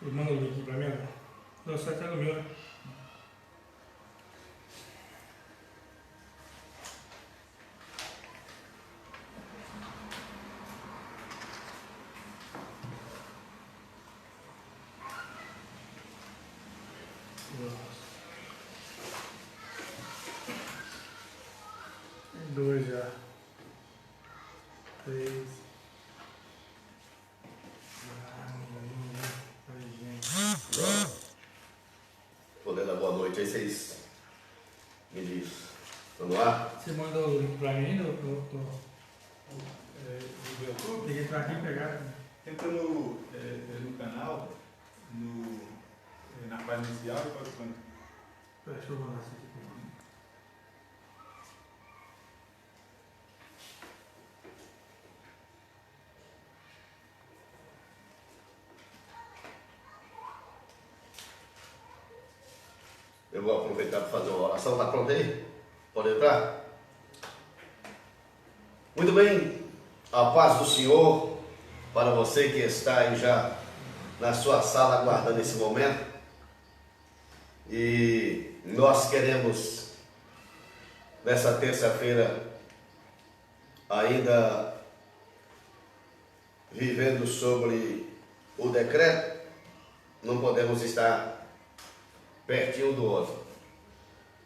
E manda o link pra mim, ó. Deu certo no meu, né? Tem dois já. Três. Vou dar boa noite aí, vocês me dizem. Vamos lá? Você mandou o link pra mim ainda? Do YouTube? Tem que entrar aqui e pegar. Entra no canal, na página inicial e pode quando. Deixa eu mandar isso aqui. Eu vou aproveitar para fazer uma oração. Está pronto aí? Pode entrar? Muito bem, a paz do Senhor para você que está aí já na sua sala aguardando esse momento. E nós queremos, nessa terça-feira, ainda vivendo sobre o decreto, não podemos estar pertinho do outro,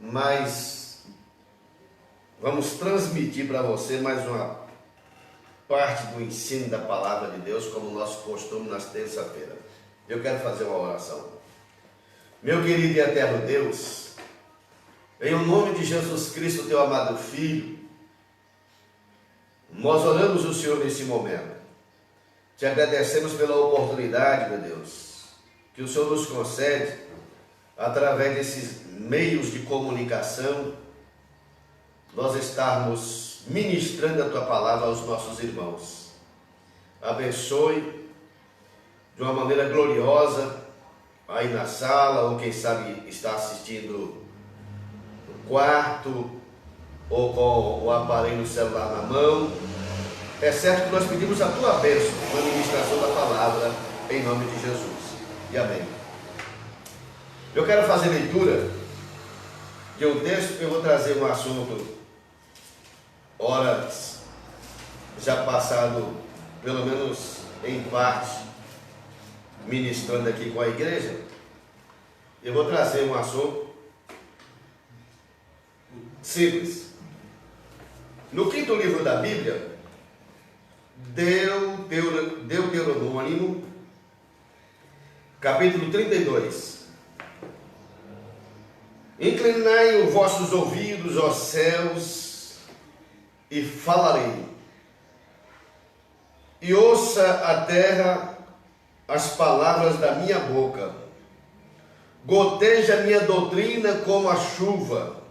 mas vamos transmitir para você mais uma parte do ensino da palavra de Deus, como nosso costume nas terça-feiras. Eu quero fazer uma oração. Meu querido e eterno Deus, em o nome de Jesus Cristo, teu amado Filho, nós oramos o Senhor nesse momento. Te agradecemos pela oportunidade, meu Deus, que o Senhor nos concede através desses meios de comunicação, nós estarmos ministrando a Tua palavra aos nossos irmãos. Abençoe de uma maneira gloriosa aí na sala, ou quem sabe está assistindo no quarto, ou com o aparelho celular na mão. É certo que nós pedimos a Tua bênção na ministração da palavra, em nome de Jesus. E amém. Eu quero fazer leitura de um texto que eu vou trazer um assunto, horas já passado, pelo menos em parte, ministrando aqui com a igreja. Eu vou trazer um assunto simples. No quinto livro da Bíblia, Deuteronômio, capítulo 32. Inclinai os vossos ouvidos, ó céus, e falarei. E ouça a terra as palavras da minha boca. Goteja a minha doutrina como a chuva.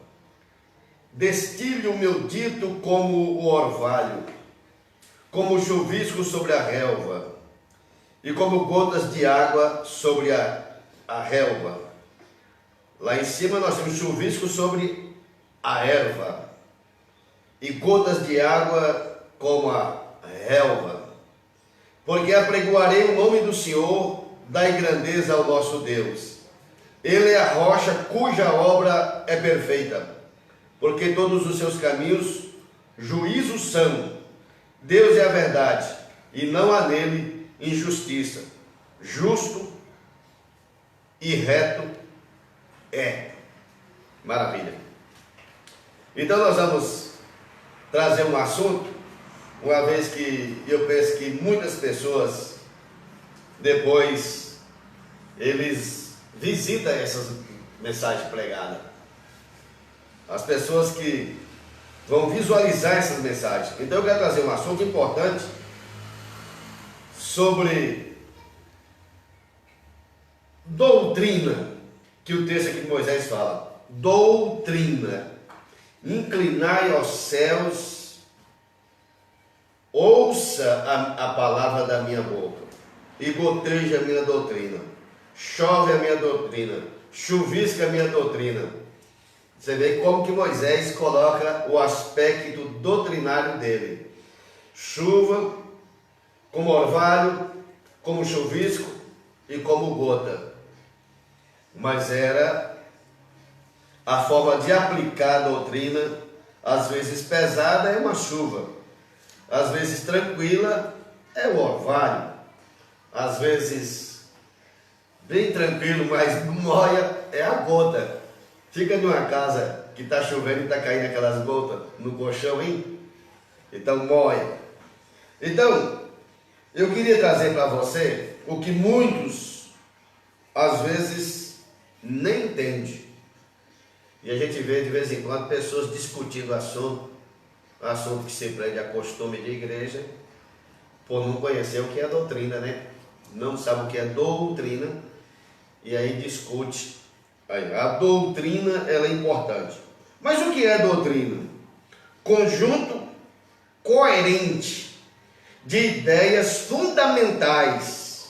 Destile o meu dito como o orvalho, como o chuvisco sobre a relva, e como gotas de água sobre a relva. Lá em cima nós temos chuvisco sobre a erva e gotas de água como a relva. Porque apregoarei o nome do Senhor, dai grandeza ao nosso Deus. Ele é a rocha cuja obra é perfeita, porque todos os seus caminhos juízos são. Deus é a verdade, e não há nele injustiça. Justo e reto é. Maravilha. Então nós vamos trazer um assunto, uma vez que eu penso que muitas pessoas depois eles visitam essas mensagens pregadas. As pessoas que vão visualizar essas mensagens. Então eu quero trazer um assunto importante sobre doutrina, que o texto aqui de Moisés fala. Doutrina. Inclinai aos céus, ouça a palavra da minha boca, e goteja a minha doutrina. Chove a minha doutrina, chuvisca a minha doutrina. Você vê como que Moisés coloca o aspecto doutrinário dele. Chuva, como orvalho, como chuvisco, e como gota, mas era a forma de aplicar a doutrina. Às vezes pesada é uma chuva, às vezes tranquila é o orvalho, às vezes bem tranquilo, mas moia é a gota. Fica numa casa que está chovendo e está caindo aquelas gotas no colchão, hein? Então moia. Então, eu queria trazer para você o que muitos às vezes nem entendem. E a gente vê de vez em quando pessoas discutindo assunto que se prende a costume de igreja, por não conhecer o que é doutrina, né? Não sabe o que é doutrina, e aí discute. A doutrina, ela é importante. Mas o que é doutrina? Conjunto coerente de ideias fundamentais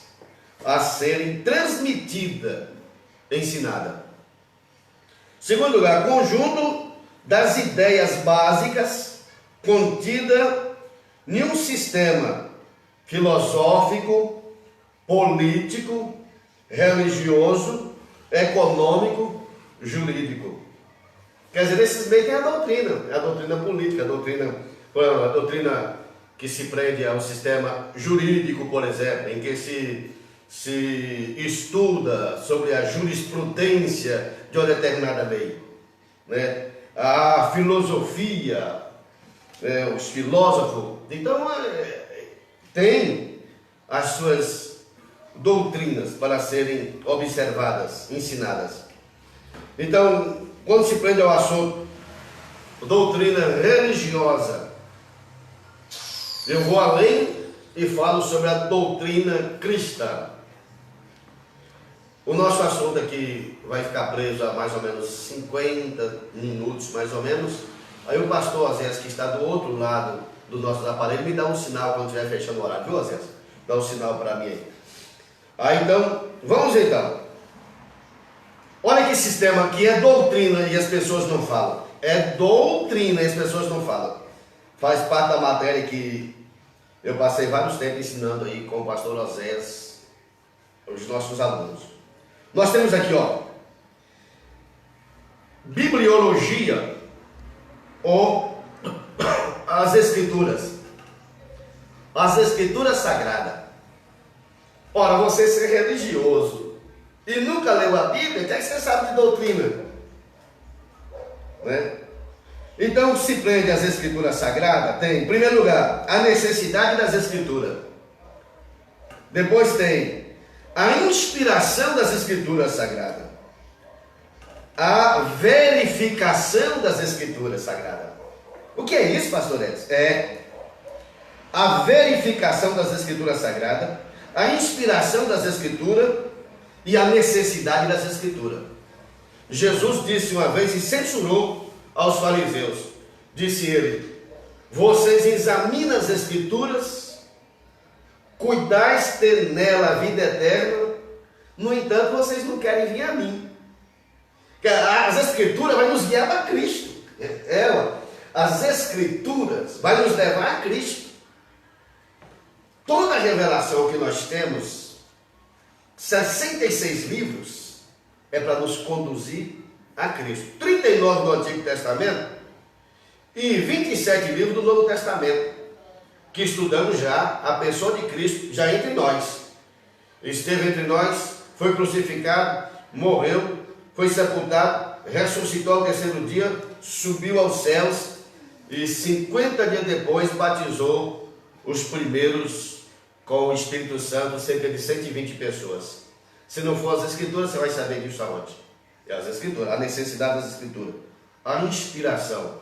a serem transmitidas, ensinadas. Segundo lugar, conjunto das ideias básicas contidas em um sistema filosófico, político, religioso, econômico, jurídico. Quer dizer, esses meios tem a doutrina política, a doutrina que se prende ao sistema jurídico, por exemplo, em que se estuda sobre a jurisprudência de uma determinada lei, né? A filosofia, os filósofos, então tem as suas doutrinas para serem observadas, ensinadas. Então, quando se prende ao assunto doutrina religiosa, eu vou além e falo sobre a doutrina cristã. O nosso assunto aqui vai ficar preso a mais ou menos 50 minutos, mais ou menos. Aí o pastor Oséias, que está do outro lado do nosso aparelho, me dá um sinal quando estiver fechando o horário, viu, Oséias? Dá um sinal para mim aí. Então, vamos então. Olha que sistema que é doutrina e as pessoas não falam. É doutrina e as pessoas não falam. Faz parte da matéria que eu passei vários tempos ensinando aí com o pastor Oséias, os nossos alunos. Nós temos aqui, bibliologia, ou as escrituras sagradas. Ora, você ser religioso e nunca leu a Bíblia, o que é que você sabe de doutrina? Né? Então, se prende às escrituras sagradas, tem, em primeiro lugar, a necessidade das escrituras. Depois tem a inspiração das escrituras sagradas, a verificação das escrituras sagradas. O que é isso, pastor Edson? É a verificação das escrituras sagradas, a inspiração das escrituras e a necessidade das escrituras. Jesus disse uma vez e censurou aos fariseus, disse ele: vocês examinam as escrituras, cuidais ter nela a vida eterna, no entanto vocês não querem vir a mim. As escrituras vão nos guiar para Cristo. As escrituras vão nos levar a Cristo. Toda a revelação que nós temos, 66 livros, é para nos conduzir a Cristo. 39 do Antigo Testamento e 27 livros do Novo Testamento, que estudamos já a pessoa de Cristo, já entre nós. Esteve entre nós, foi crucificado, morreu, foi sepultado, ressuscitou ao terceiro dia, subiu aos céus e 50 dias depois batizou os primeiros com o Espírito Santo, cerca de 120 pessoas. Se não for as Escrituras, você vai saber disso aonde? É as Escrituras, a necessidade das Escrituras, a inspiração.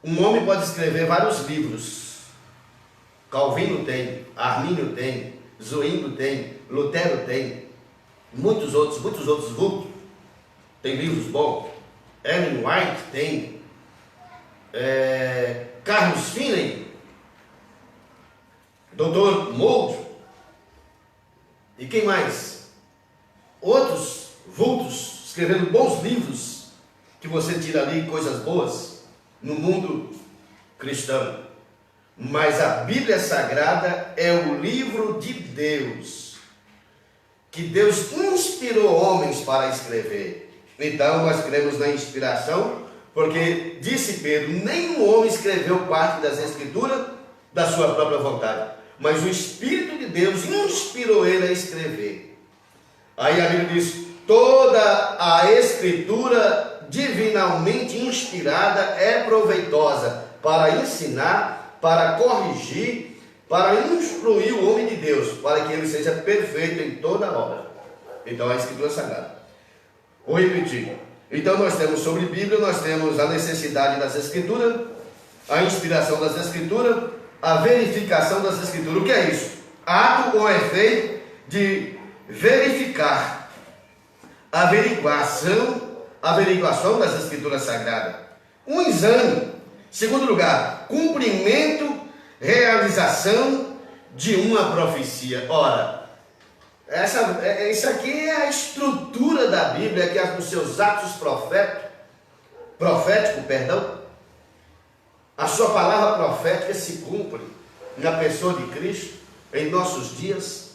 Um homem pode escrever vários livros. Calvino tem, Armínio tem, Zwinglio tem, Lutero tem, muitos outros vultos. Tem livros bons. Ellen White tem, Carlos Finney, Dr. Mould, e quem mais? Outros vultos escrevendo bons livros que você tira ali coisas boas no mundo cristão. Mas a Bíblia Sagrada é o livro de Deus, que Deus inspirou homens para escrever. Então nós cremos na inspiração, porque disse Pedro, nenhum homem escreveu parte das Escrituras da sua própria vontade, mas o Espírito de Deus inspirou ele a escrever. Aí a Bíblia diz, toda a Escritura divinamente inspirada é proveitosa para ensinar, para corrigir, para instruir o homem de Deus, para que ele seja perfeito em toda obra. Então a Escritura Sagrada. Vou repetir. Então nós temos sobre Bíblia, nós temos a necessidade das Escrituras, a inspiração das Escrituras, a verificação das Escrituras. O que é isso? Ato ou efeito de verificar, averiguação das Escrituras Sagradas. Um exame. Segundo lugar, cumprimento, realização de uma profecia. Ora, isso aqui é a estrutura da Bíblia, que os seus atos proféticos, a sua palavra profética se cumpre na pessoa de Cristo, em nossos dias.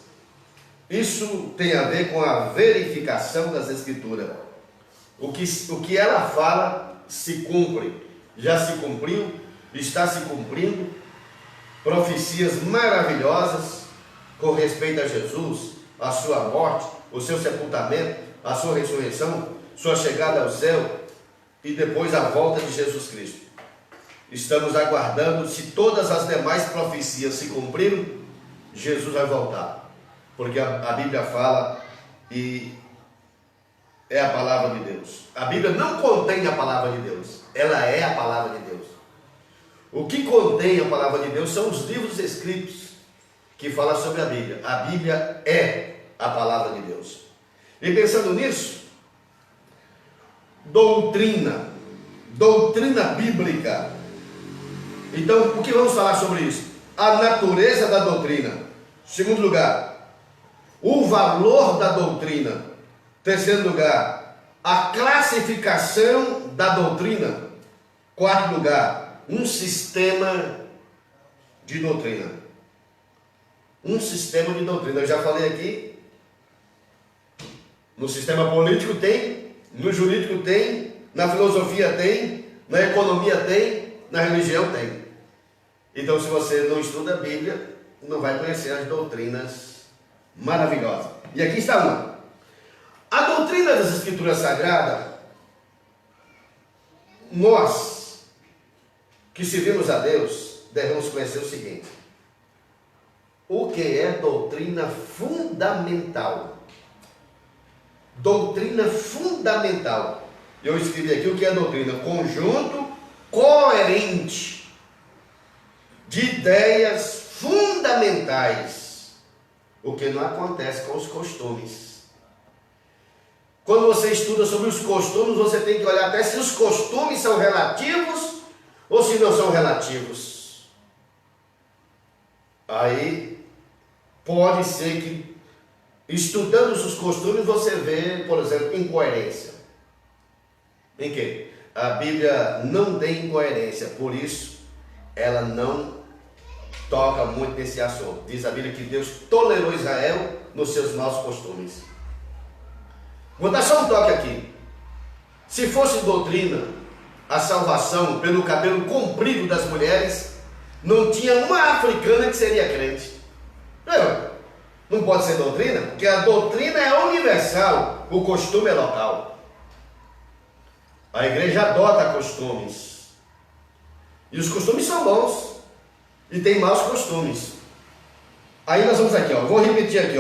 Isso tem a ver com a verificação das Escrituras. O que ela fala se cumpre, já se cumpriu, está se cumprindo. Profecias maravilhosas com respeito a Jesus, a sua morte, o seu sepultamento, a sua ressurreição, sua chegada ao céu e depois a volta de Jesus Cristo. Estamos aguardando, se todas as demais profecias se cumpriram, Jesus vai voltar. Porque a Bíblia fala e é a palavra de Deus. A Bíblia não contém a palavra de Deus, ela é a palavra de Deus. O que contém a palavra de Deus são os livros escritos que falam sobre a Bíblia. A Bíblia é a palavra de Deus. E pensando nisso, doutrina bíblica. Então, o que vamos falar sobre isso? A natureza da doutrina. Segundo lugar, o valor da doutrina. Terceiro lugar, a classificação da doutrina. Quarto lugar, um sistema de doutrina. Um sistema de doutrina. Eu já falei aqui. No sistema político tem, no jurídico tem, na filosofia tem, na economia tem, na religião tem. Então, se você não estuda a Bíblia, não vai conhecer as doutrinas maravilhosas. E aqui está uma. A doutrina das Escrituras Sagradas, nós que servimos a Deus, devemos conhecer o seguinte: o que é doutrina fundamental? Doutrina fundamental. Eu escrevi aqui o que é doutrina: conjunto coerente de ideias fundamentais, o que não acontece com os costumes. Quando você estuda sobre os costumes, você tem que olhar até se os costumes são relativos ou se não são relativos. Aí pode ser que, estudando os costumes, você vê, por exemplo, incoerência. Em quê? A Bíblia não tem incoerência, por isso ela não toca muito nesse assunto. Diz a Bíblia que Deus tolerou Israel nos seus maus costumes. Vou dar só um toque aqui. Se fosse doutrina a salvação pelo cabelo comprido das mulheres, não tinha uma africana que seria crente. Não pode ser doutrina, porque a doutrina é universal, o costume é local. A igreja adota costumes. E os costumes são bons. E tem maus costumes. Aí nós vamos aqui, vou repetir aqui,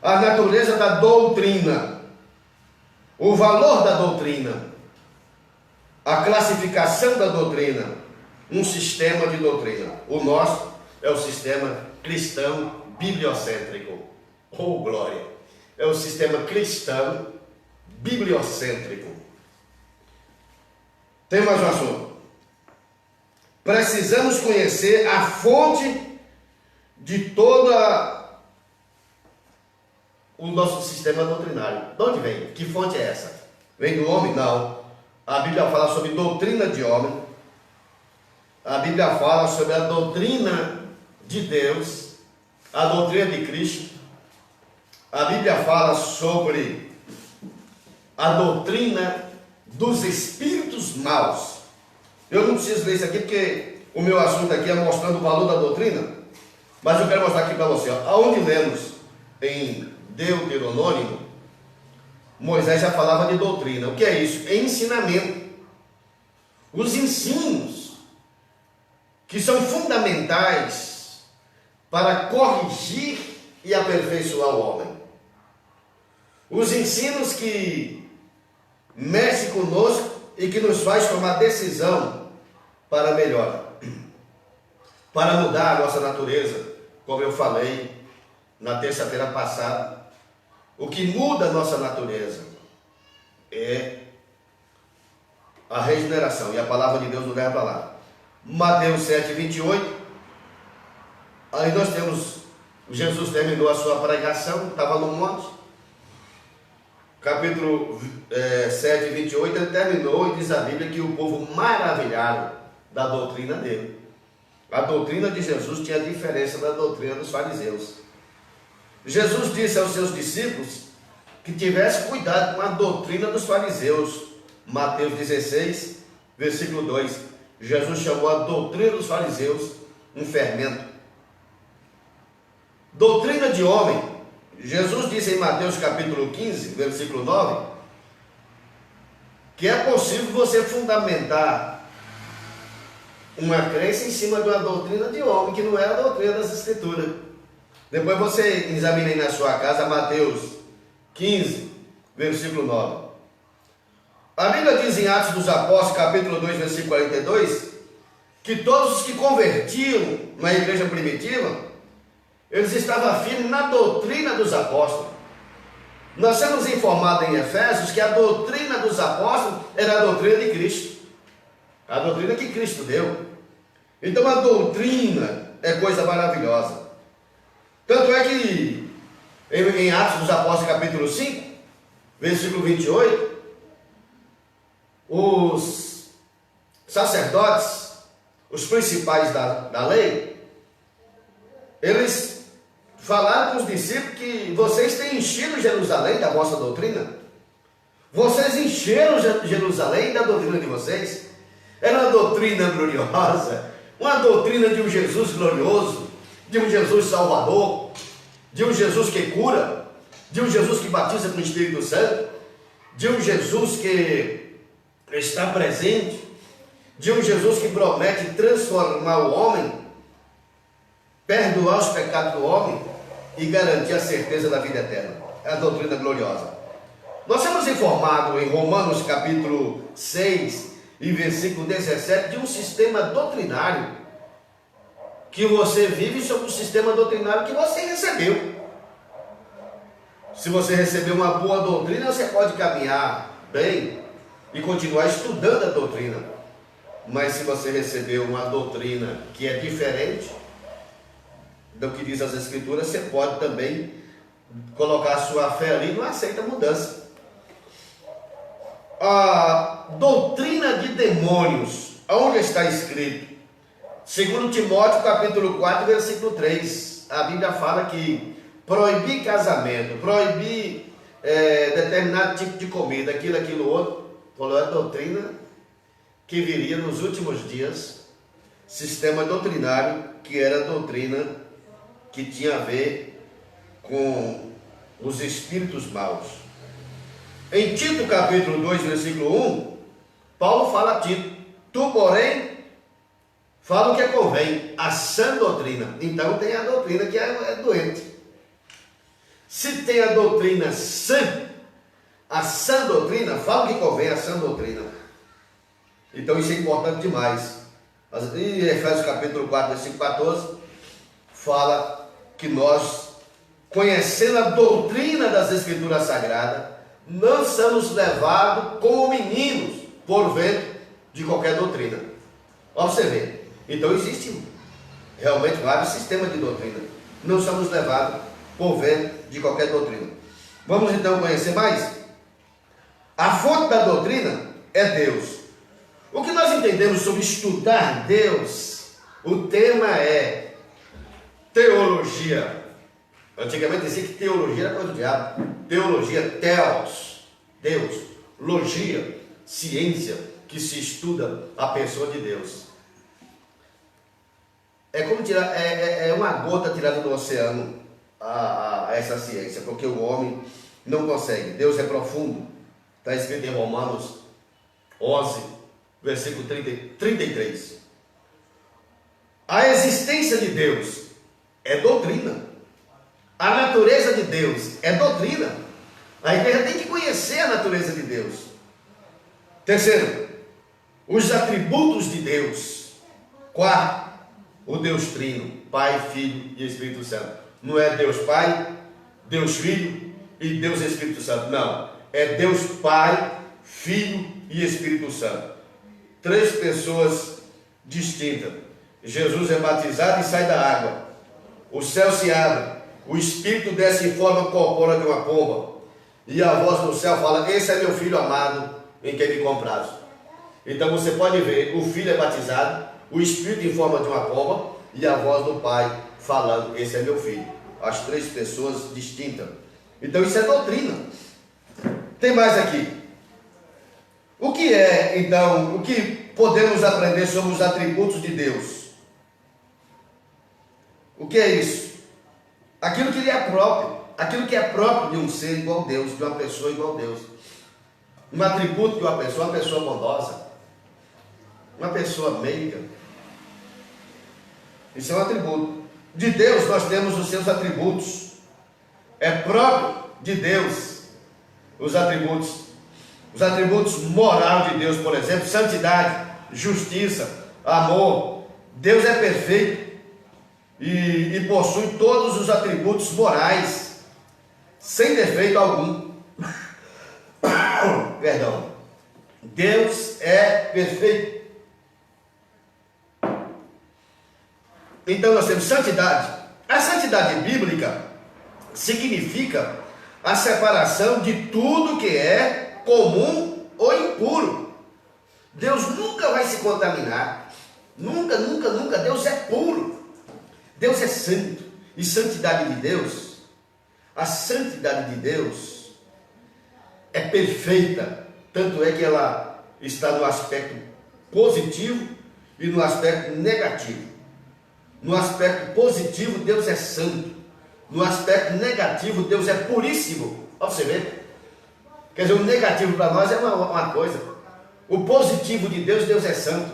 a natureza da doutrina, o valor da doutrina, a classificação da doutrina, um sistema de doutrina. O nosso é o sistema cristão bibliocêntrico. Oh, glória! É o sistema cristão bibliocêntrico. Tem mais um assunto. Precisamos conhecer a fonte de toda o nosso sistema doutrinário. De onde vem? Que fonte é essa? Vem do homem? Não. A Bíblia fala sobre doutrina de homem. A Bíblia fala sobre a doutrina de Deus, a doutrina de Cristo. a Bíblia fala sobre a doutrina dos espíritos maus. Eu não preciso ler isso aqui porque o meu assunto aqui é mostrando o valor da doutrina, mas eu quero mostrar aqui para você. Aonde lemos em Deuteronômio, Moisés já falava de doutrina. O que é isso? É ensinamento. Os ensinos que são fundamentais para corrigir e aperfeiçoar o homem. Os ensinos que mexem conosco e que nos faz tomar decisão para melhor, para mudar a nossa natureza, como eu falei na terça-feira passada. O que muda a nossa natureza é a regeneração, e a palavra de Deus nos leva lá. Mateus 7, 28. Aí nós temos, Jesus terminou a sua pregação, estava no monte. Capítulo 7, 28, ele terminou e diz a Bíblia que o povo maravilharam da doutrina dele. A doutrina de Jesus tinha diferença da doutrina dos fariseus. Jesus disse aos seus discípulos que tivesse cuidado com a doutrina dos fariseus. Mateus 16, versículo 2. Jesus chamou a doutrina dos fariseus um fermento. Doutrina de homem. Jesus disse em Mateus capítulo 15, versículo 9, que é possível você fundamentar uma crença em cima de uma doutrina de homem, que não é a doutrina das Escrituras. Depois você examine aí na sua casa Mateus 15, versículo 9. A Bíblia diz em Atos dos Apóstolos, capítulo 2, versículo 42, que todos os que convertiam na igreja primitiva, eles estavam firmes na doutrina dos apóstolos. Nós somos informados em Efésios que a doutrina dos apóstolos era a doutrina de Cristo, a doutrina que Cristo deu. Então a doutrina é coisa maravilhosa. Tanto é que em Atos dos Apóstolos capítulo 5, versículo 28, os sacerdotes, os principais da lei, eles falaram com os discípulos que vocês têm enchido Jerusalém da vossa doutrina. Vocês encheram Jerusalém da doutrina de vocês. Era uma doutrina gloriosa, uma doutrina de um Jesus glorioso, de um Jesus salvador, de um Jesus que cura, de um Jesus que batiza com o Espírito Santo, de um Jesus que está presente, de um Jesus que promete transformar o homem, perdoar os pecados do homem e garantir a certeza da vida eterna. É a doutrina gloriosa. Nós somos informados em Romanos capítulo 6 e versículo 17 de um sistema doutrinário que você vive sobre o sistema doutrinário que você recebeu. Se você recebeu uma boa doutrina, você pode caminhar bem e continuar estudando a doutrina. Mas se você recebeu uma doutrina que é diferente do que diz as Escrituras, você pode também colocar a sua fé ali e não aceita mudança. A doutrina de demônios, onde está escrito? 2 Timóteo capítulo 4, versículo 3. A Bíblia fala que proibir casamento, proibir determinado tipo de comida, aquilo outro, falou a doutrina que viria nos últimos dias, sistema doutrinário que era a doutrina que tinha a ver com os espíritos maus. Em Tito capítulo 2, versículo 1, Paulo fala a Tito: tu, porém, fala o que convém, a sã doutrina. Então tem a doutrina que é doente. Se tem a doutrina sã, a sã doutrina, fala o que convém, a sã doutrina. Então isso é importante demais. Em Efésios capítulo 4, versículo 14, fala que nós, conhecendo a doutrina das Escrituras Sagradas, não somos levados como meninos por vento de qualquer doutrina. Olha você ver. Então existe realmente vários sistemas de doutrina. Não somos levados por vento de qualquer doutrina. Vamos então conhecer mais? A fonte da doutrina é Deus. O que nós entendemos sobre estudar Deus? O tema é teologia. Antigamente dizia que teologia era coisa do diabo. Teologia, theos, Deus. Logia, ciência que se estuda a pessoa de Deus. É como tirar, é uma gota tirada do oceano essa ciência, porque o homem não consegue. Deus é profundo. Está escrito em Romanos 11, versículo 33. A existência de Deus é doutrina. A natureza de Deus é doutrina. A igreja tem que conhecer a natureza de Deus. Terceiro, os atributos de Deus. Quarto, o Deus Trino, Pai, Filho e Espírito Santo. Não é Deus Pai, Deus Filho e Deus Espírito Santo. Não, é Deus Pai, Filho e Espírito Santo. Três pessoas distintas. Jesus é batizado e sai da água. O céu se abre. O Espírito desce em forma corpórea de uma pomba. E a voz do céu fala: esse é meu filho amado, em quem me comprazo. Então você pode ver, o filho é batizado, o Espírito em forma de uma pomba e a voz do Pai falando: esse é meu filho. As três pessoas distintas. Então isso é doutrina. Tem mais aqui. O que é, então, o que podemos aprender sobre os atributos de Deus? O que é isso? Aquilo que lhe é próprio. Aquilo que é próprio de um ser igual a Deus, de uma pessoa igual a Deus. Um atributo de uma pessoa bondosa, uma pessoa meiga. Isso é um atributo. De Deus nós temos os seus atributos. É próprio de Deus os atributos. Os atributos morais de Deus, por exemplo, santidade, justiça, amor. Deus é perfeito e possui todos os atributos morais, sem defeito algum. Perdão. Deus é perfeito. Então nós temos santidade. A santidade bíblica significa a separação de tudo que é comum ou impuro. Deus nunca vai se contaminar. Nunca, nunca, nunca. Deus é puro. Deus é santo. E santidade de Deus, a santidade de Deus é perfeita. Tanto é que ela está no aspecto positivo e no aspecto negativo. No aspecto positivo, Deus é santo. No aspecto negativo, Deus é puríssimo. Olha você ver. Quer dizer, o negativo para nós é uma coisa. O positivo de Deus, Deus é santo.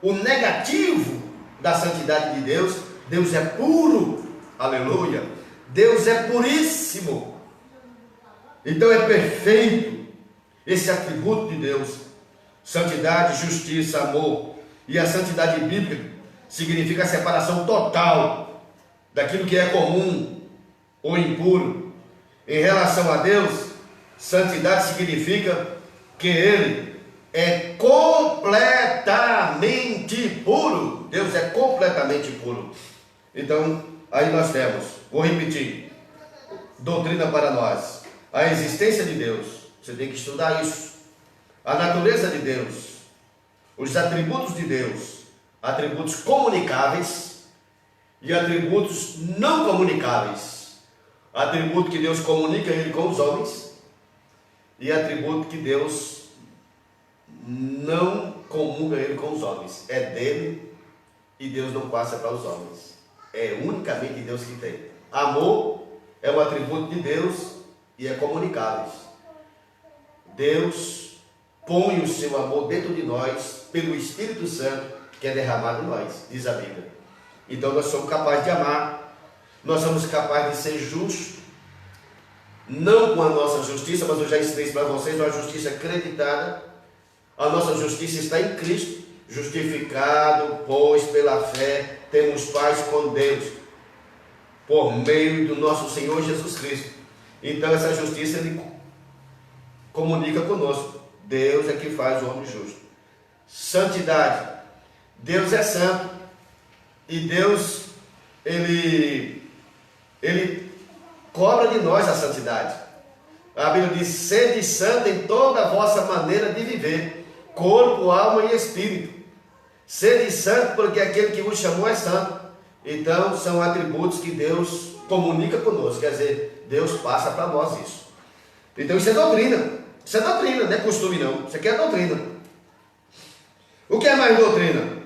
O negativo da santidade de Deus, Deus é puro. Aleluia. Deus é puríssimo. Então é perfeito esse atributo de Deus. Santidade, justiça, amor. E a santidade bíblica significa a separação total daquilo que é comum ou impuro. Em relação a Deus, santidade significa que Ele é completamente puro. Deus é completamente puro. Então, aí nós temos, vou repetir, doutrina para nós. A existência de Deus, você tem que estudar isso. A natureza de Deus, os atributos de Deus, atributos comunicáveis e atributos não comunicáveis. Atributo que Deus comunica ele com os homens e atributo que Deus não comunga ele com os homens. É dele e Deus não passa para os homens. É unicamente Deus que tem. Amor é um atributo de Deus e é comunicável. Deus põe o seu amor dentro de nós pelo Espírito Santo que é derramado em nós, diz a Bíblia. Então nós somos capazes de amar, nós somos capazes de ser justos, não com a nossa justiça, mas eu já ensinei para vocês, uma justiça acreditada. A nossa justiça está em Cristo, justificado, pois pela fé temos paz com Deus, por meio do nosso Senhor Jesus Cristo. Então essa justiça Ele comunica conosco. Deus é que faz o homem justo. Santidade. Deus é santo e Deus ele cobra de nós a santidade. A Bíblia diz: sede santo em toda a vossa maneira de viver, corpo, alma e espírito. Sede santo porque aquele que vos chamou é santo. Então são atributos que Deus comunica conosco. Quer dizer, Deus passa para nós isso. Então isso é doutrina. Isso é doutrina, não é costume não. Isso aqui é doutrina. O que é mais doutrina?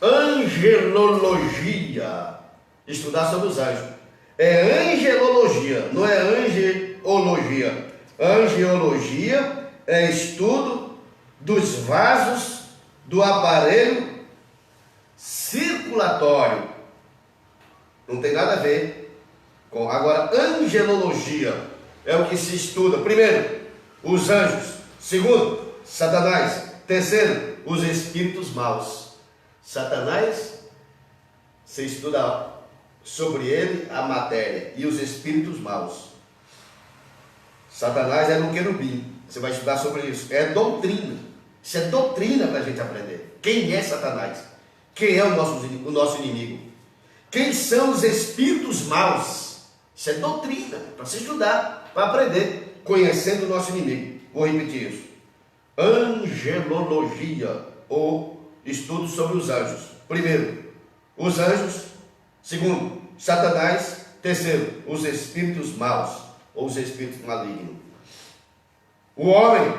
Angelologia. Estudar sobre os anjos. É angelologia, não é angeologia. Angeologia é estudo dos vasos do aparelho circulatório. Não tem nada a ver com. Agora, angelologia é o que se estuda. Primeiro, os anjos. Segundo, Satanás. Terceiro, os espíritos maus. Satanás, se estuda sobre ele a matéria. E os espíritos maus. Satanás é no querubim. Você vai estudar sobre isso. É doutrina. Isso é doutrina para a gente aprender. Quem é Satanás? Quem é o nosso inimigo? Quem são os espíritos maus? Isso é doutrina para se estudar, para aprender, conhecendo o nosso inimigo. Vou repetir isso. Angelologia, ou estudo sobre os anjos. Primeiro, os anjos. Segundo, Satanás. Terceiro, os espíritos maus, ou os espíritos malignos. O homem.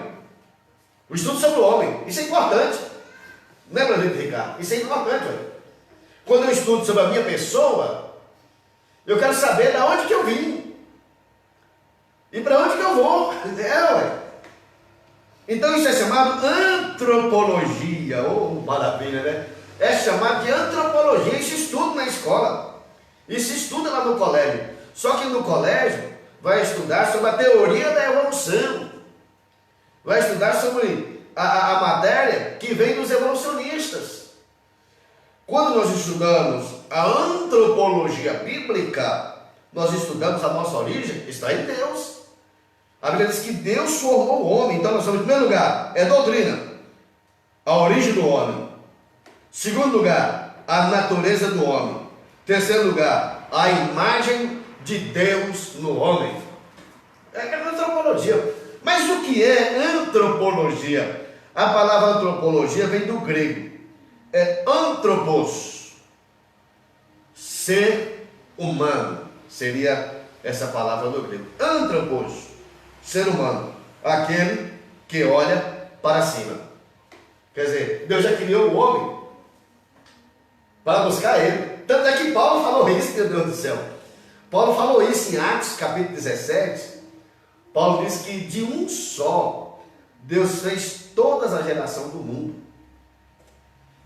O estudo sobre o homem. Isso é importante. Não é para a gente, Ricardo? Isso é importante. Olha. Quando eu estudo sobre a minha pessoa, eu quero saber de onde que eu vim. E para onde que eu vou. Ué. Então isso é chamado antropologia. Oh, maravilha, né? É chamado de antropologia. Isso estuda na escola. Isso estuda lá no colégio. Só que no colégio vai estudar sobre a teoria da evolução. Vai estudar sobre a matéria que vem dos evolucionistas. Quando nós estudamos a antropologia bíblica, nós estudamos a nossa origem, está em Deus. A Bíblia diz que Deus formou o homem. Então nós estamos, em primeiro lugar, é doutrina, a origem do homem. Segundo lugar, a natureza do homem. Terceiro lugar, a imagem de Deus no homem. É antropologia. Mas o que é antropologia? A palavra antropologia vem do grego. É antropos, ser humano. Seria essa palavra do grego. Antropos, ser humano. Aquele que olha para cima. Quer dizer, Deus já criou o homem para buscar ele. Tanto é que Paulo falou isso, meu Deus do céu. Paulo falou isso em Atos, capítulo 17. Paulo diz que de um só, Deus fez toda a geração do mundo.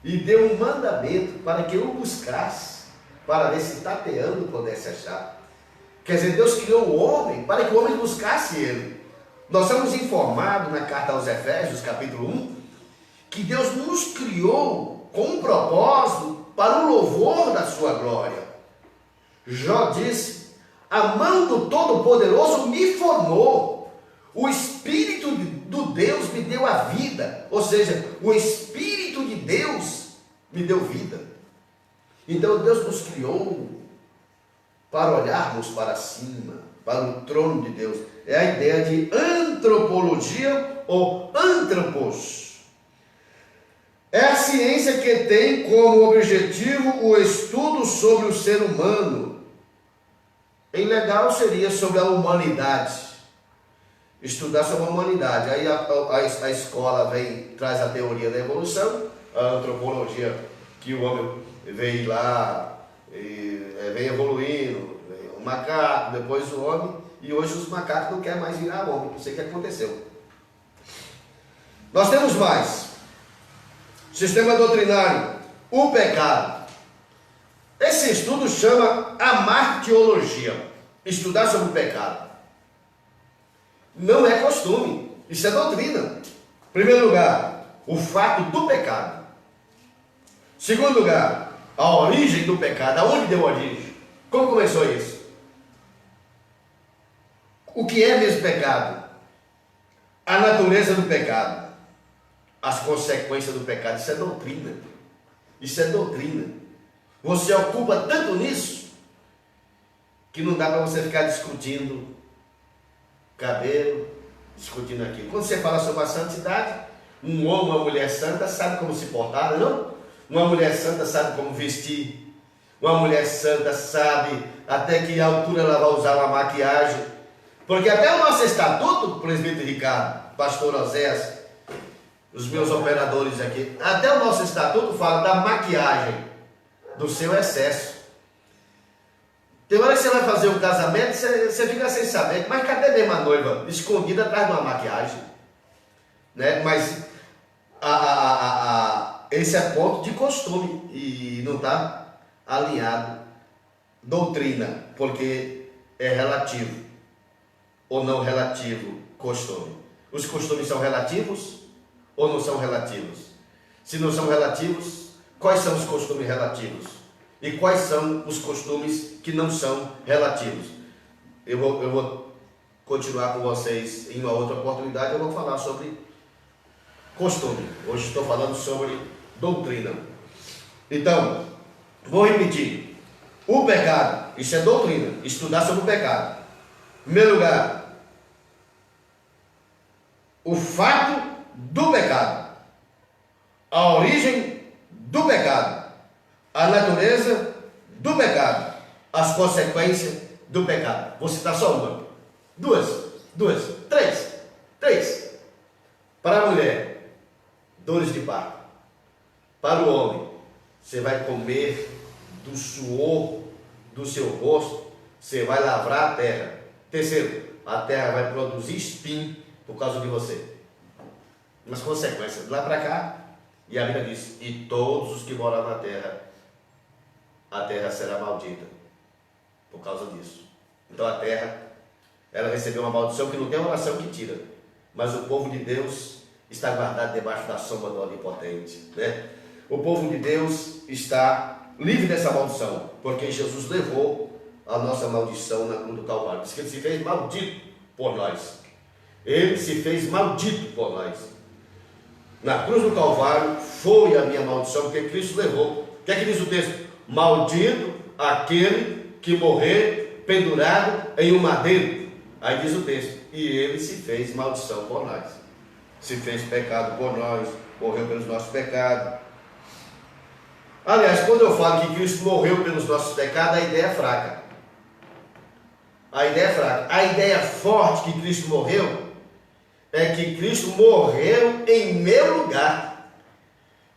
E deu um mandamento para que o buscasse, para ver se tateando pudesse achar. Quer dizer, Deus criou o homem para que o homem buscasse ele. Nós somos informados na carta aos Efésios, capítulo 1, que Deus nos criou com um propósito para o louvor da sua glória. Jó disse: a mão do Todo-Poderoso me formou, o Espírito do Deus me deu a vida, ou seja, o Espírito de Deus me deu vida. Então Deus nos criou para olharmos para cima, para o trono de Deus. É a ideia de antropologia ou antropos. É a ciência que tem como objetivo o estudo sobre o ser humano. Em legal seria sobre a humanidade. Estudar sobre a humanidade. Aí a escola traz a teoria da evolução, a antropologia, que o homem vem lá, vem evoluindo, o macaco, depois o homem, e hoje os macacos não querem mais virar homem. Não sei o que aconteceu. Nós temos mais. Sistema doutrinário, o pecado. Esse estudo chama amartiologia, estudar sobre o pecado. Não é costume, isso é doutrina. Em primeiro lugar, o fato do pecado. Segundo lugar, a origem do pecado, aonde deu origem, como começou isso? O que é mesmo pecado? A natureza do pecado. As consequências do pecado. Isso é doutrina. Isso é doutrina. Você ocupa tanto nisso que não dá para você ficar discutindo cabelo, discutindo aquilo. Quando você fala sobre a santidade, um homem, uma mulher santa sabe como se portar, não? Uma mulher santa sabe como vestir. Uma mulher santa sabe até que altura ela vai usar uma maquiagem. Porque até o nosso estatuto, presbítero Ricardo, pastor Oséias, os meus operadores aqui, até o nosso estatuto fala da maquiagem, do seu excesso. Tem hora que você vai fazer um casamento, você fica sem saber, mas cadê mesmo a noiva? Escondida atrás de uma maquiagem. Né? Mas esse é ponto de costume e não está alinhado doutrina, porque é relativo ou não relativo costume. Os costumes são relativos ou não são relativos? Se não são relativos, quais são os costumes relativos? E quais são os costumes que não são relativos? Eu vou continuar com vocês em uma outra oportunidade, eu vou falar sobre costume. Hoje estou falando sobre doutrina. Então, vou repetir. O pecado, isso é doutrina, estudar sobre o pecado. Em primeiro lugar, o fato do pecado, a origem do pecado, a natureza do pecado, as consequências do pecado. Vou citar só uma, duas, três. Para a mulher, dores de parto. Para o homem, você vai comer do suor do seu rosto, você vai lavrar a terra. Terceiro, a terra vai produzir espinho por causa de você. As consequências de lá para cá, e a Bíblia diz: e todos os que moram na terra, a terra será maldita por causa disso. Então a terra, ela recebeu uma maldição que não tem oração que tira, mas o povo de Deus está guardado debaixo da sombra do Onipotente, né? O povo de Deus está livre dessa maldição, porque Jesus levou a nossa maldição na cruz do Calvário. Diz que ele se fez maldito por nós. Ele se fez maldito por nós. Na cruz do Calvário foi a minha maldição, porque Cristo levou. O que é que diz o texto? Maldito aquele que morrer pendurado em um madeiro. Aí diz o texto: e ele se fez maldição por nós. Se fez pecado por nós, morreu pelos nossos pecados. Aliás, quando eu falo que Cristo morreu pelos nossos pecados, a ideia é fraca. A ideia é fraca. A ideia forte que Cristo morreu é que Cristo morreu em meu lugar.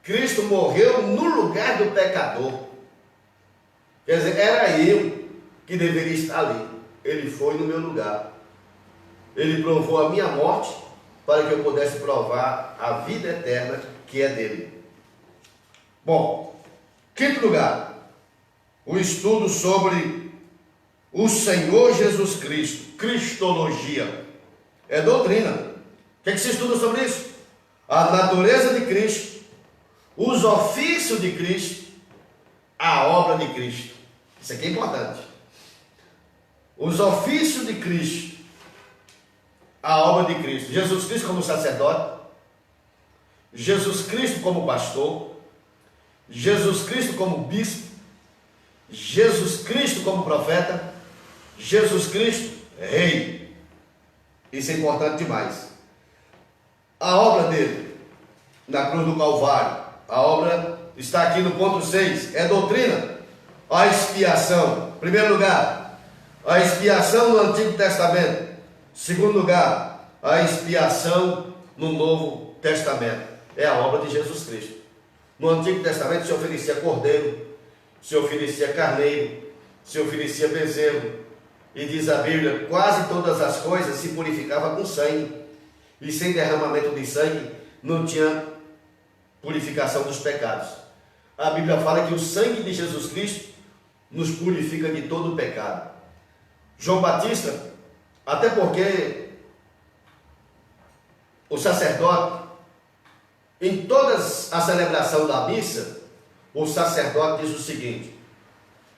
Cristo morreu no lugar do pecador. Quer dizer, era eu que deveria estar ali. Ele foi no meu lugar. Ele provou a minha morte para que eu pudesse provar a vida eterna que é dele. Bom, quinto lugar, o estudo sobre o Senhor Jesus Cristo, cristologia, é doutrina. O que é que se estuda sobre isso? A natureza de Cristo, os ofícios de Cristo, a obra de Cristo. Isso aqui é importante. Os ofícios de Cristo, a obra de Cristo. Jesus Cristo como sacerdote, Jesus Cristo como pastor, Jesus Cristo como bispo, Jesus Cristo como profeta, Jesus Cristo rei. Isso é importante demais. A obra dele na cruz do Calvário, a obra está aqui no ponto 6, é doutrina. A expiação, primeiro lugar, a expiação no Antigo Testamento. Segundo lugar, a expiação no Novo Testamento. É a obra de Jesus Cristo. No Antigo Testamento se oferecia cordeiro, se oferecia carneiro, se oferecia bezerro. E diz a Bíblia, quase todas as coisas se purificavam com sangue. E sem derramamento de sangue não tinha purificação dos pecados. A Bíblia fala que o sangue de Jesus Cristo nos purifica de todo o pecado. João Batista, até porque o sacerdote, em todas a celebração da missa, o sacerdote diz o seguinte: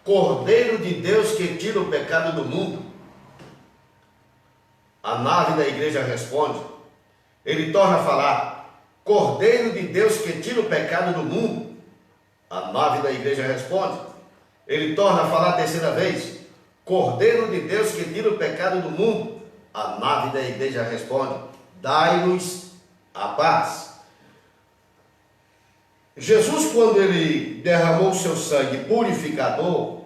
Cordeiro de Deus que tira o pecado do mundo. A nave da igreja responde, ele torna a falar: Cordeiro de Deus que tira o pecado do mundo. A nave da igreja responde, ele torna a falar a terceira vez: Cordeiro de Deus que tira o pecado do mundo. A nave da igreja responde: Dai-nos a paz. Jesus, quando ele derramou o seu sangue purificador,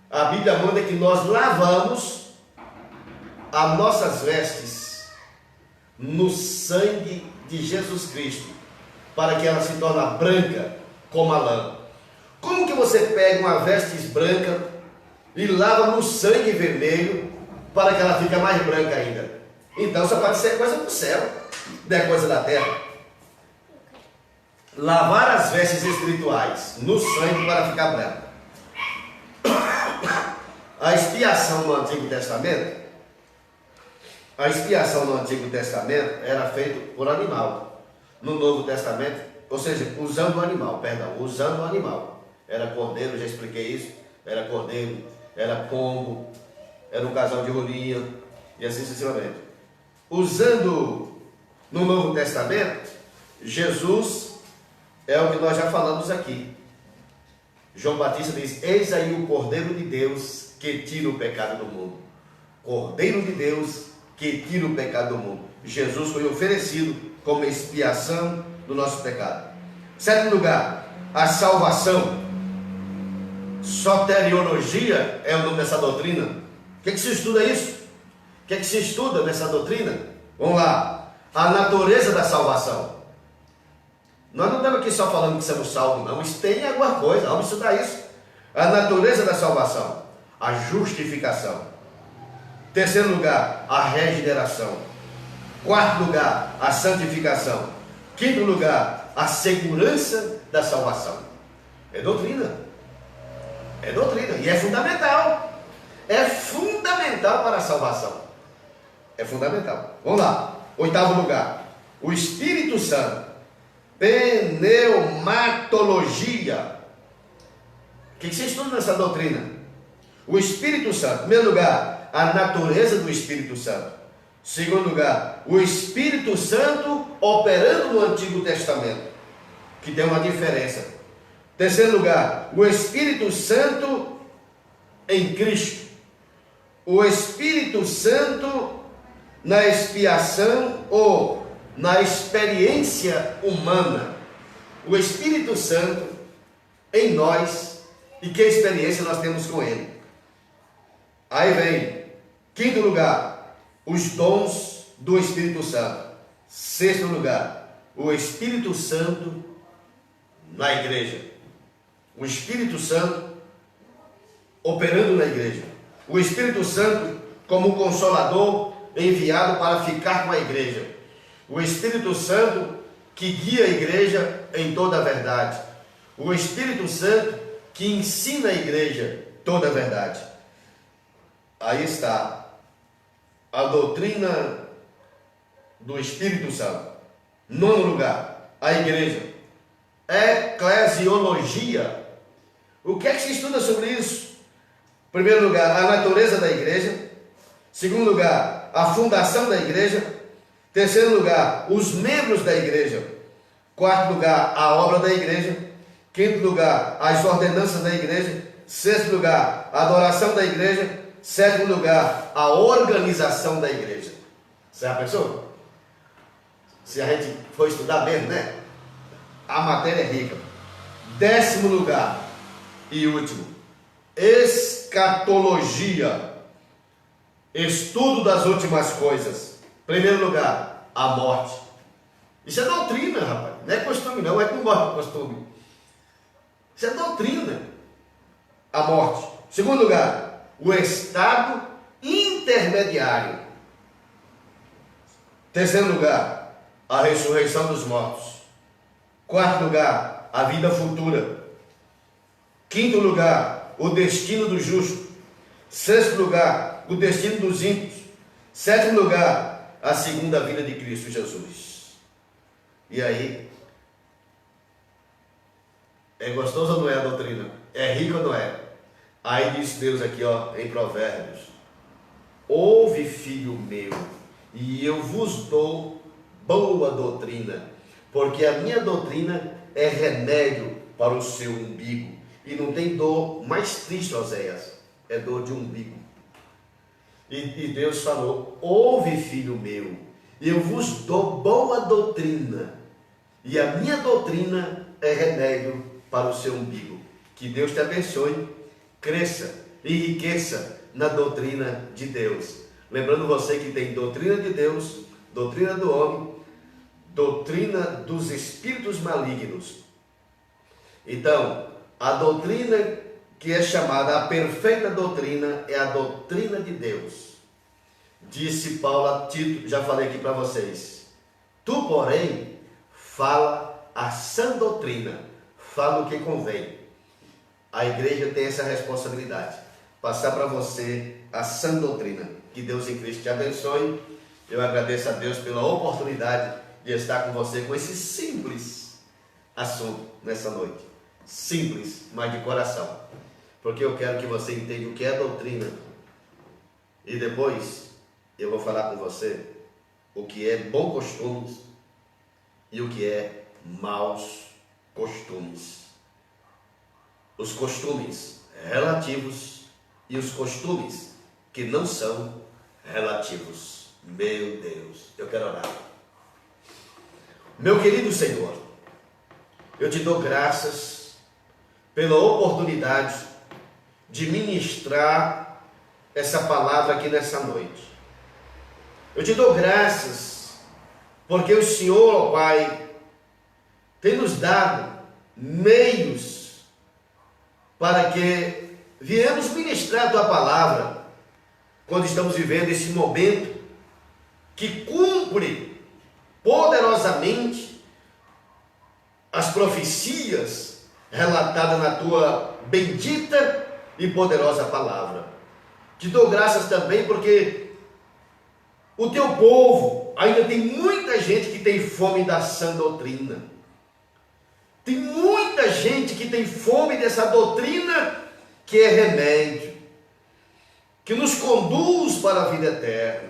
a Bíblia manda que nós lavamos as nossas vestes no sangue de Jesus Cristo, para que ela se torne branca como a lã. Como que você pega uma veste branca e lava no sangue vermelho para que ela fique mais branca ainda? Então só pode ser coisa do céu, não é coisa da terra. Lavar as vestes espirituais no sangue para ficar branca. A expiação no Antigo Testamento, era feita por animal. No Novo Testamento, ou seja, usando o animal. Era cordeiro, já expliquei isso. Era cordeiro, era pombo, era um casal de rolinha e assim sucessivamente. Usando no Novo Testamento, Jesus é o que nós já falamos aqui. João Batista diz: eis aí o Cordeiro de Deus que tira o pecado do mundo. Cordeiro de Deus que tira o pecado do mundo. Jesus foi oferecido como expiação do nosso pecado. Sétimo lugar, a salvação. Soteriologia é o nome dessa doutrina. O que se estuda isso? O que se estuda nessa doutrina? Vamos lá. A natureza da salvação. Nós não estamos aqui só falando que somos salvos, não. Isso tem alguma coisa, vamos estudar isso. A natureza da salvação. A justificação. Terceiro lugar, a regeneração. Quarto lugar, a santificação. Quinto lugar, a segurança da salvação. É doutrina. É doutrina e é fundamental. É fundamental para a salvação. É fundamental. Vamos lá. Oitavo lugar, o Espírito Santo. Pneumatologia. O que você estuda nessa doutrina? O Espírito Santo. Em primeiro lugar, a natureza do Espírito Santo. Segundo lugar, o Espírito Santo operando no Antigo Testamento, que tem uma diferença. Terceiro lugar, o Espírito Santo em Cristo. O Espírito Santo na expiação ou na experiência humana. O Espírito Santo em nós e que experiência nós temos com Ele. Aí vem, quinto lugar, os dons do Espírito Santo. Sexto lugar, o Espírito Santo na igreja. O Espírito Santo operando na igreja. O Espírito Santo como consolador enviado para ficar com a igreja. O Espírito Santo que guia a igreja em toda a verdade. O Espírito Santo que ensina a igreja toda a verdade. Aí está a doutrina do Espírito Santo. Nono lugar, a igreja. Eclesiologia. O que é que se estuda sobre isso? Primeiro lugar, a natureza da igreja. Segundo lugar, a fundação da igreja. Terceiro lugar, os membros da igreja. Quarto lugar, a obra da igreja. Quinto lugar, as ordenanças da igreja. Sexto lugar, a adoração da igreja. Sétimo lugar, a organização da igreja. Você já pensou? Se a gente for estudar mesmo, né? A matéria é rica. Décimo lugar e último, escatologia. Estudo das últimas coisas. Primeiro lugar, a morte. Isso é doutrina, rapaz. Não é costume não, é que não gosta de costume. Isso é doutrina. A morte. Segundo lugar, o estado intermediário. Terceiro lugar, a ressurreição dos mortos. Quarto lugar, a vida futura. Quinto lugar, o destino do justo. Sexto lugar, o destino dos ímpios. Sétimo lugar, a segunda vinda de Cristo Jesus. E aí, é gostoso ou não é a doutrina? É rico ou não é? Aí diz Deus aqui, ó, em Provérbios: ouve, filho meu, e eu vos dou boa doutrina, porque a minha doutrina é remédio para o seu umbigo. E não tem dor mais triste, Oséias, é dor de umbigo. E Deus falou: ouve, filho meu, eu vos dou boa doutrina, e a minha doutrina é remédio para o seu umbigo. Que Deus te abençoe, cresça e enriqueça na doutrina de Deus. Lembrando você que tem doutrina de Deus, doutrina do homem, doutrina dos espíritos malignos. Então, a doutrina que é chamada a perfeita doutrina é a doutrina de Deus. Disse Paulo a Tito, já falei aqui para vocês. Tu, porém, fala a sã doutrina, fala o que convém. A igreja tem essa responsabilidade, passar para você a sã doutrina. Que Deus em Cristo te abençoe. Eu agradeço a Deus pela oportunidade de estar com você com esse simples assunto nessa noite. Simples, mas de coração. Porque eu quero que você entenda o que é doutrina. E depois eu vou falar com você o que é bom costumes e o que é maus costumes. Os costumes relativos e os costumes que não são relativos. Meu Deus, eu quero orar. Meu querido Senhor, eu te dou graças pela oportunidade de ministrar essa palavra aqui nessa noite. Eu te dou graças porque o Senhor, ó Pai, tem nos dado meios para que viemos ministrar a Tua palavra quando estamos vivendo esse momento que cumpre poderosamente as profecias relatadas na Tua bendita e poderosa palavra. Te dou graças também porque o Teu povo ainda tem muita gente que tem fome da sã doutrina. Tem muita gente que tem fome dessa doutrina que é remédio, que nos conduz para a vida eterna.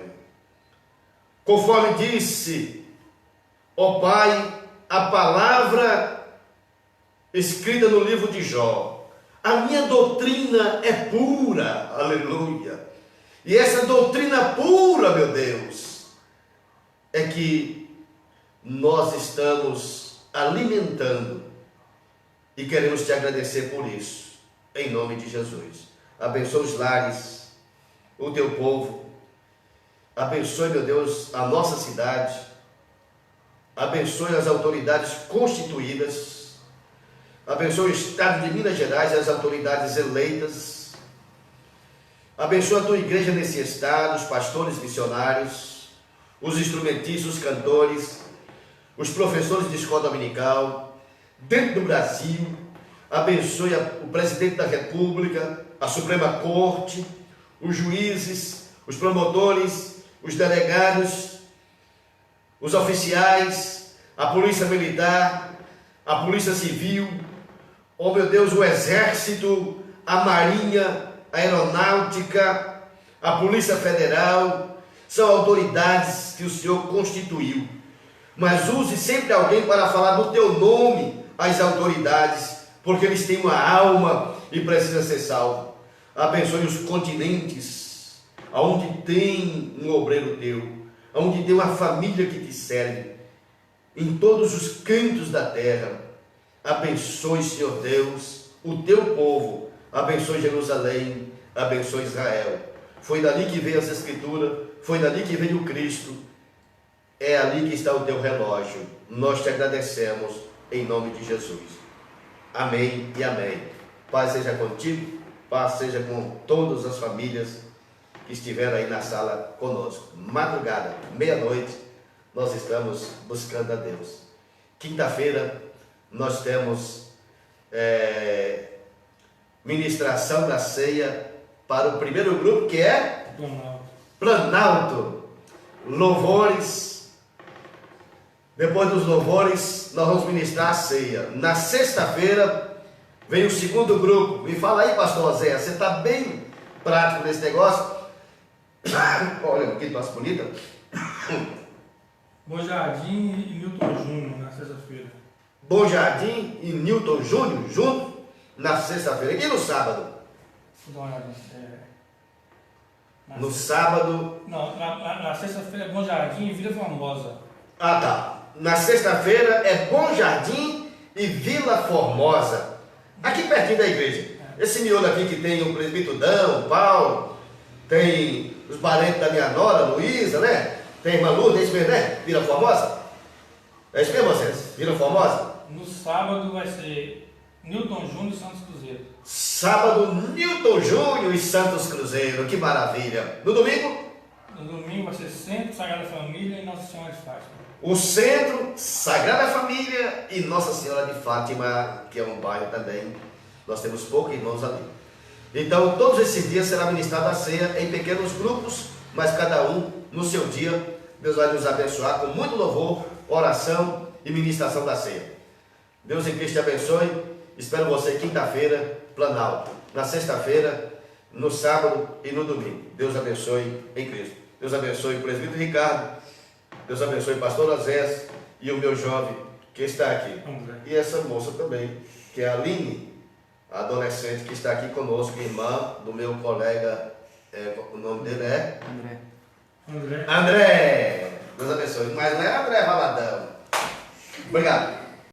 Conforme disse, ó Pai, a palavra escrita no livro de Jó, a minha doutrina é pura, aleluia. E essa doutrina pura, meu Deus, é que nós estamos alimentando e queremos te agradecer por isso, em nome de Jesus. Abençoe os lares, o teu povo, abençoe, meu Deus, a nossa cidade, abençoe as autoridades constituídas, abençoe o Estado de Minas Gerais e as autoridades eleitas, abençoe a tua igreja nesse estado, os pastores missionários, os instrumentistas, os cantores, os professores de escola dominical, dentro do Brasil. Abençoe o presidente da República, a Suprema Corte, os juízes, os promotores, os delegados, os oficiais, a polícia militar, a polícia civil, oh meu Deus, o exército, a marinha, a aeronáutica, a polícia federal. São autoridades que o Senhor constituiu. Mas use sempre alguém para falar do teu nome às autoridades, porque eles têm uma alma e precisam ser salvos. Abençoe os continentes, aonde tem um obreiro teu, aonde tem uma família que te serve, em todos os cantos da terra. Abençoe, Senhor Deus, o teu povo. Abençoe Jerusalém, abençoe Israel. Foi dali que veio as Escrituras, foi dali que veio o Cristo. É ali que está o teu relógio. Nós te agradecemos em nome de Jesus. Amém e amém. Paz seja contigo, paz seja com todas as famílias que estiveram aí na sala conosco. Madrugada, meia-noite, nós estamos buscando a Deus. Quinta-feira, nós temos ministração da ceia para o primeiro grupo, que é Planalto. Louvores. Depois dos louvores, nós vamos ministrar a ceia. Na sexta-feira, vem o segundo grupo. Me fala aí, pastor Zé, você está bem prático nesse negócio? Olha, que tosse bonita. Bom Jardim e Newton Júnior, na sexta-feira. Bom Jardim e Newton Júnior, junto, na sexta-feira. E no sábado? Dá uma olhada. No sábado... Não, na sexta-feira é Bom Jardim e Vila Formosa. Ah, tá. Na sexta-feira é Bom Jardim e Vila Formosa, aqui pertinho da igreja. Esse miolo aqui que tem o presbítero Dão, o Paulo, tem os parentes da minha nora, Luísa, né? Tem a irmã Lourdes, é isso mesmo, né? Vila Formosa? É isso mesmo, vocês? Vila Formosa? No sábado vai ser Newton Júnior e Santos Cruzeiro. Sábado, Newton Júnior e Santos Cruzeiro, que maravilha. No domingo? No domingo vai ser Centro Sagrada Família e Nossa Senhora de Fátima. O Centro Sagrada Família e Nossa Senhora de Fátima, que é um bairro também. Nós temos poucos irmãos ali. Então, todos esses dias será ministrada a ceia em pequenos grupos, mas cada um no seu dia. Deus vai nos abençoar com muito louvor, oração e ministração da ceia. Deus em Cristo te abençoe. Espero você quinta-feira, Planalto. Na sexta-feira, no sábado e no domingo. Deus abençoe em Cristo. Deus abençoe o presbítero Ricardo. Deus abençoe o pastor Azés e o meu jovem que está aqui. E essa moça também, que é a Aline, a adolescente que está aqui conosco, irmã do meu colega, o nome dele é? André. André. Deus abençoe. Mas não é André Valadão. Obrigado.